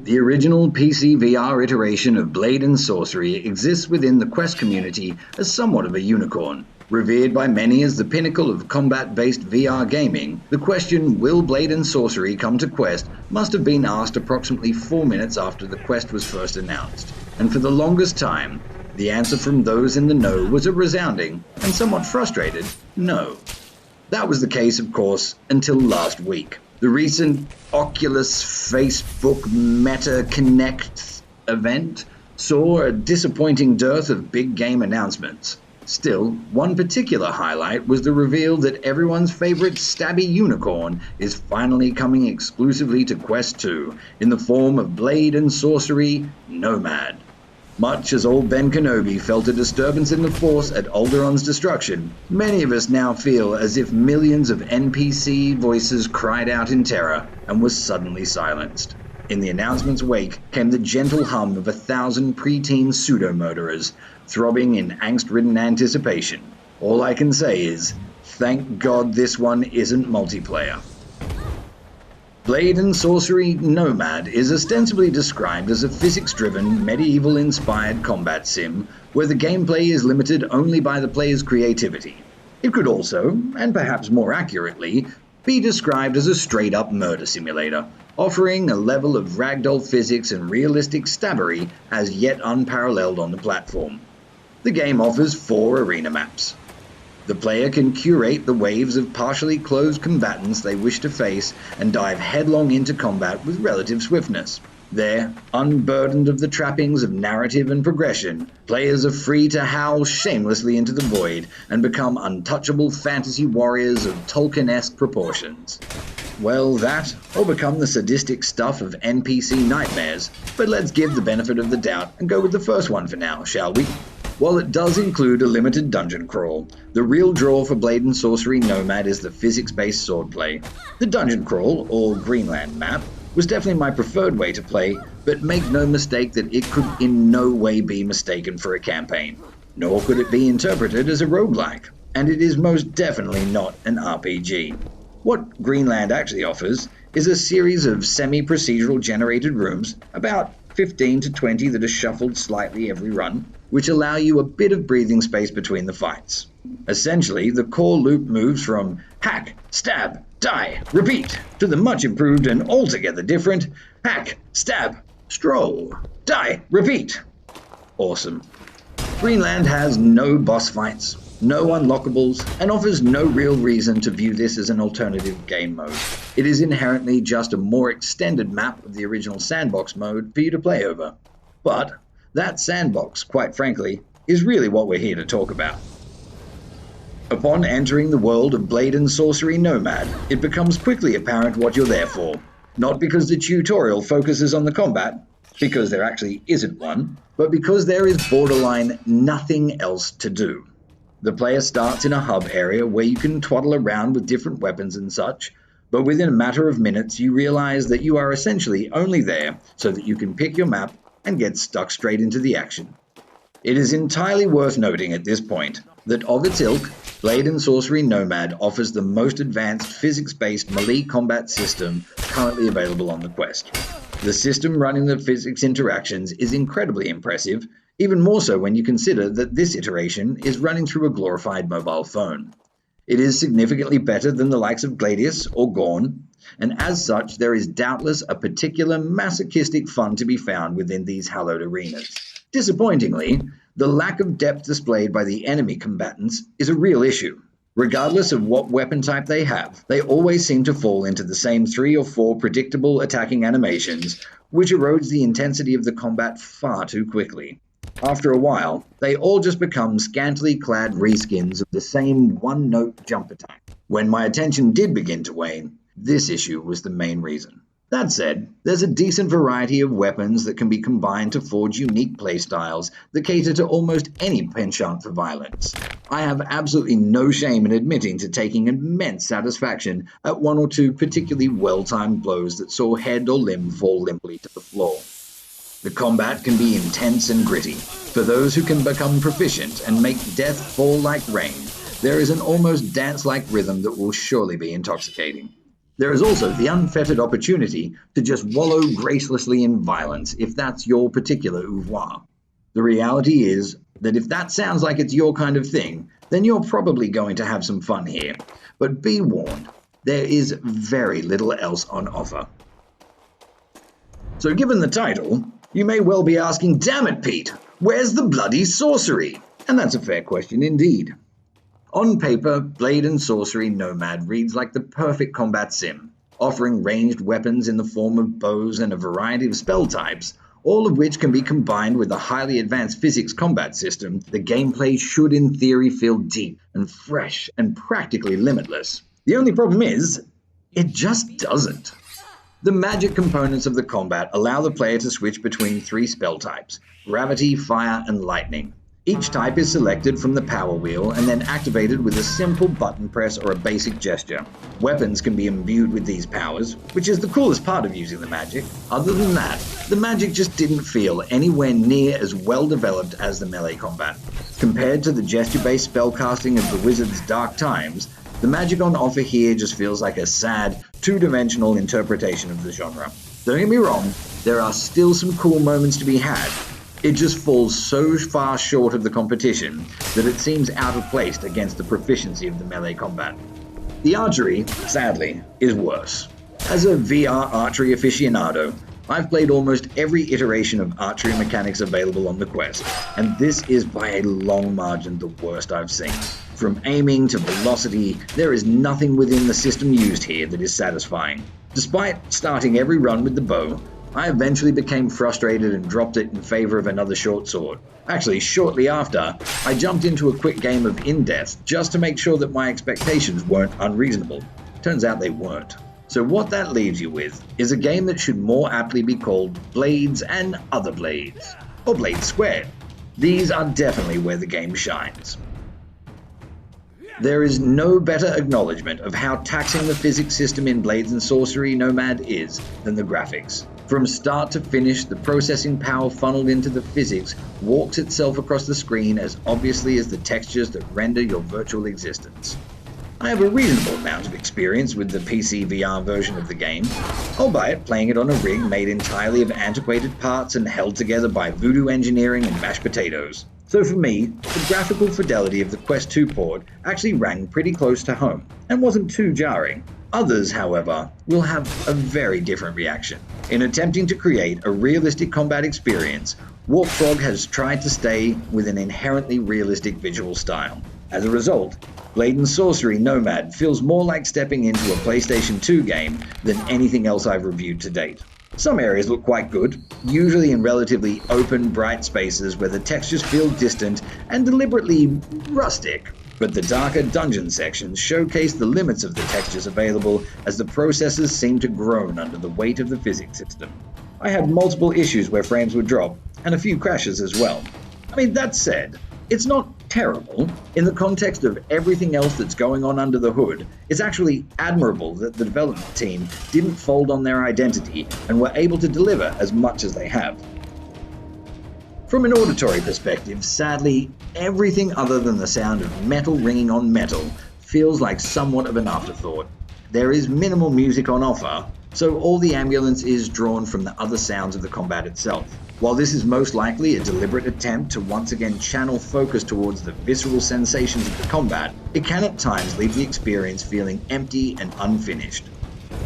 The original PCVR iteration of Blade and Sorcery exists within the Quest community as somewhat of a unicorn. Revered by many as the pinnacle of combat-based VR gaming, the question, will Blade and Sorcery come to Quest, must have been asked approximately 4 minutes after the Quest was first announced. And for the longest time, the answer from those in the know was a resounding, and somewhat frustrated, no. That was the case, of course, until last week. The recent Oculus Facebook Meta Connect event saw a disappointing dearth of big game announcements. Still, one particular highlight was the reveal that everyone's favorite Stabby unicorn is finally coming exclusively to Quest 2 in the form of Blade and Sorcery Nomad. Much as old Ben Kenobi felt a disturbance in the Force at Alderaan's destruction, many of us now feel as if millions of NPC voices cried out in terror and was suddenly silenced. In the announcement's wake came the gentle hum of 1,000 preteen pseudo-murderers, throbbing in angst-ridden anticipation. All I can say is, thank God this one isn't multiplayer. Blade and Sorcery Nomad is ostensibly described as a physics-driven, medieval-inspired combat sim where the gameplay is limited only by the player's creativity. It could also, and perhaps more accurately, be described as a straight-up murder simulator, offering a level of ragdoll physics and realistic stabbery as yet unparalleled on the platform. The game offers 4 arena maps. The player can curate the waves of partially closed combatants they wish to face and dive headlong into combat with relative swiftness. There, unburdened of the trappings of narrative and progression, players are free to howl shamelessly into the void and become untouchable fantasy warriors of Tolkien-esque proportions. Well, that, or become the sadistic stuff of NPC nightmares, but let's give the benefit of the doubt and go with the first one for now, shall we? While it does include a limited dungeon crawl, the real draw for Blade and Sorcery Nomad is the physics-based swordplay. The dungeon crawl, or Greenland map, was definitely my preferred way to play, but make no mistake that it could in no way be mistaken for a campaign. Nor could it be interpreted as a roguelike, and it is most definitely not an RPG. What Greenland actually offers is a series of semi-procedural generated rooms, about 15 to 20 that are shuffled slightly every run, which allow you a bit of breathing space between the fights. Essentially, the core loop moves from hack, stab, die, repeat, to the much improved and altogether different hack, stab, stroll, die, repeat. Awesome. Greenland has no boss fights, no unlockables, and offers no real reason to view this as an alternative game mode. It is inherently just a more extended map of the original sandbox mode for you to play over. But that sandbox, quite frankly, is really what we're here to talk about. Upon entering the world of Blade and Sorcery Nomad, it becomes quickly apparent what you're there for. Not because the tutorial focuses on the combat, because there actually isn't one, but because there is borderline nothing else to do. The player starts in a hub area where you can twaddle around with different weapons and such, but within a matter of minutes you realize that you are essentially only there so that you can pick your map and get stuck straight into the action. It is entirely worth noting at this point that of its ilk, Blade and Sorcery Nomad offers the most advanced physics-based melee combat system currently available on the Quest. The system running the physics interactions is incredibly impressive, even more so when you consider that this iteration is running through a glorified mobile phone. It is significantly better than the likes of Gladius or Gorn, and as such there is doubtless a particular masochistic fun to be found within these hallowed arenas. Disappointingly, the lack of depth displayed by the enemy combatants is a real issue. Regardless of what weapon type they have, they always seem to fall into the same 3 or 4 predictable attacking animations, which erodes the intensity of the combat far too quickly. After a while, they all just become scantily clad reskins of the same one-note jump attack. When my attention did begin to wane, this issue was the main reason. That said, there's a decent variety of weapons that can be combined to forge unique playstyles that cater to almost any penchant for violence. I have absolutely no shame in admitting to taking immense satisfaction at 1 or 2 particularly well-timed blows that saw head or limb fall limply to the floor. The combat can be intense and gritty. For those who can become proficient and make death fall like rain, there is an almost dance-like rhythm that will surely be intoxicating. There is also the unfettered opportunity to just wallow gracelessly in violence if that's your particular oeuvre. The reality is that if that sounds like it's your kind of thing, then you're probably going to have some fun here. But be warned, there is very little else on offer. So given the title, you may well be asking, damn it, Pete, where's the bloody sorcery? And that's a fair question indeed. On paper, Blade and Sorcery Nomad reads like the perfect combat sim, offering ranged weapons in the form of bows and a variety of spell types, all of which can be combined with a highly advanced physics combat system. The gameplay should in theory feel deep and fresh and practically limitless. The only problem is, it just doesn't. The magic components of the combat allow the player to switch between 3 spell types: gravity, fire, and lightning. Each type is selected from the power wheel and then activated with a simple button press or a basic gesture. Weapons can be imbued with these powers, which is the coolest part of using the magic. Other than that, the magic just didn't feel anywhere near as well developed as the melee combat. Compared to the gesture-based spellcasting of the Wizard's Dark Times, the magic on offer here just feels like a sad, two-dimensional interpretation of the genre. Don't get me wrong, there are still some cool moments to be had. It just falls so far short of the competition that it seems out of place against the proficiency of the melee combat. The archery, sadly, is worse. As a VR archery aficionado, I've played almost every iteration of archery mechanics available on the Quest, and this is by a long margin the worst I've seen. From aiming to velocity, there is nothing within the system used here that is satisfying. Despite starting every run with the bow, I eventually became frustrated and dropped it in favor of another short sword. Actually, shortly after, I jumped into a quick game of In-Death just to make sure that my expectations weren't unreasonable. Turns out they weren't. So what that leaves you with is a game that should more aptly be called Blades and Other Blades, or Blades Squared. These are definitely where the game shines. There is no better acknowledgement of how taxing the physics system in Blades and Sorcery Nomad is than the graphics. From start to finish, the processing power funneled into the physics walks itself across the screen as obviously as the textures that render your virtual existence. I have a reasonable amount of experience with the PCVR version of the game, albeit playing it on a rig made entirely of antiquated parts and held together by voodoo engineering and mashed potatoes. So for me, the graphical fidelity of the Quest 2 port actually rang pretty close to home, and wasn't too jarring. Others, however, will have a very different reaction. In attempting to create a realistic combat experience, WarpFrog has tried to stay with an inherently realistic visual style. As a result, Blade and Sorcery Nomad feels more like stepping into a PlayStation 2 game than anything else I've reviewed to date. Some areas look quite good, usually in relatively open, bright spaces where the textures feel distant and deliberately rustic. But the darker dungeon sections showcase the limits of the textures available as the processors seem to groan under the weight of the physics system. I had multiple issues where frames would drop, and a few crashes as well. I mean, that said, it's not terrible. In the context of everything else that's going on under the hood, it's actually admirable that the development team didn't fold on their identity and were able to deliver as much as they have. From an auditory perspective, sadly, everything other than the sound of metal ringing on metal feels like somewhat of an afterthought. There is minimal music on offer, so all the ambience is drawn from the other sounds of the combat itself. While this is most likely a deliberate attempt to once again channel focus towards the visceral sensations of the combat, it can at times leave the experience feeling empty and unfinished.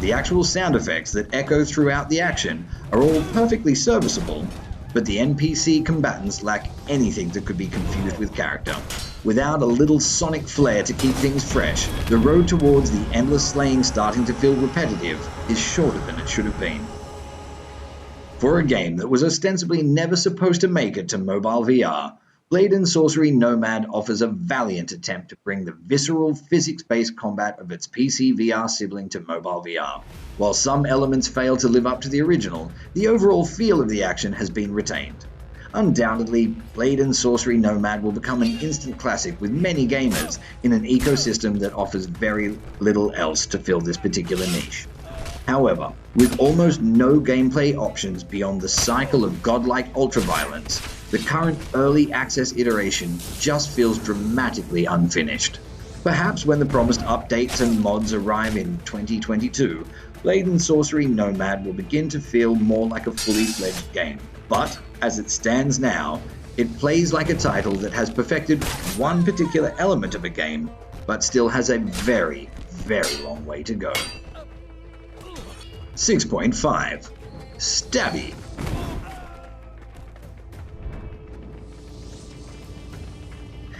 The actual sound effects that echo throughout the action are all perfectly serviceable, but the NPC combatants lack anything that could be confused with character. Without a little sonic flair to keep things fresh, the road towards the endless slaying starting to feel repetitive is shorter than it should have been. For a game that was ostensibly never supposed to make it to mobile VR, Blade and Sorcery Nomad offers a valiant attempt to bring the visceral, physics-based combat of its PC VR sibling to mobile VR. While some elements fail to live up to the original, the overall feel of the action has been retained. Undoubtedly, Blade and Sorcery Nomad will become an instant classic with many gamers in an ecosystem that offers very little else to fill this particular niche. However, with almost no gameplay options beyond the cycle of godlike ultraviolence, the current early access iteration just feels dramatically unfinished. Perhaps when the promised updates and mods arrive in 2022, Blade and Sorcery Nomad will begin to feel more like a fully fledged game. But, as it stands now, it plays like a title that has perfected one particular element of a game, but still has a very, very long way to go. 6.5. Stabby.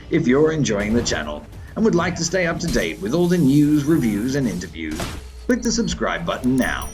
If you're enjoying the channel and would like to stay up to date with all the news, reviews, and interviews, click the subscribe button now.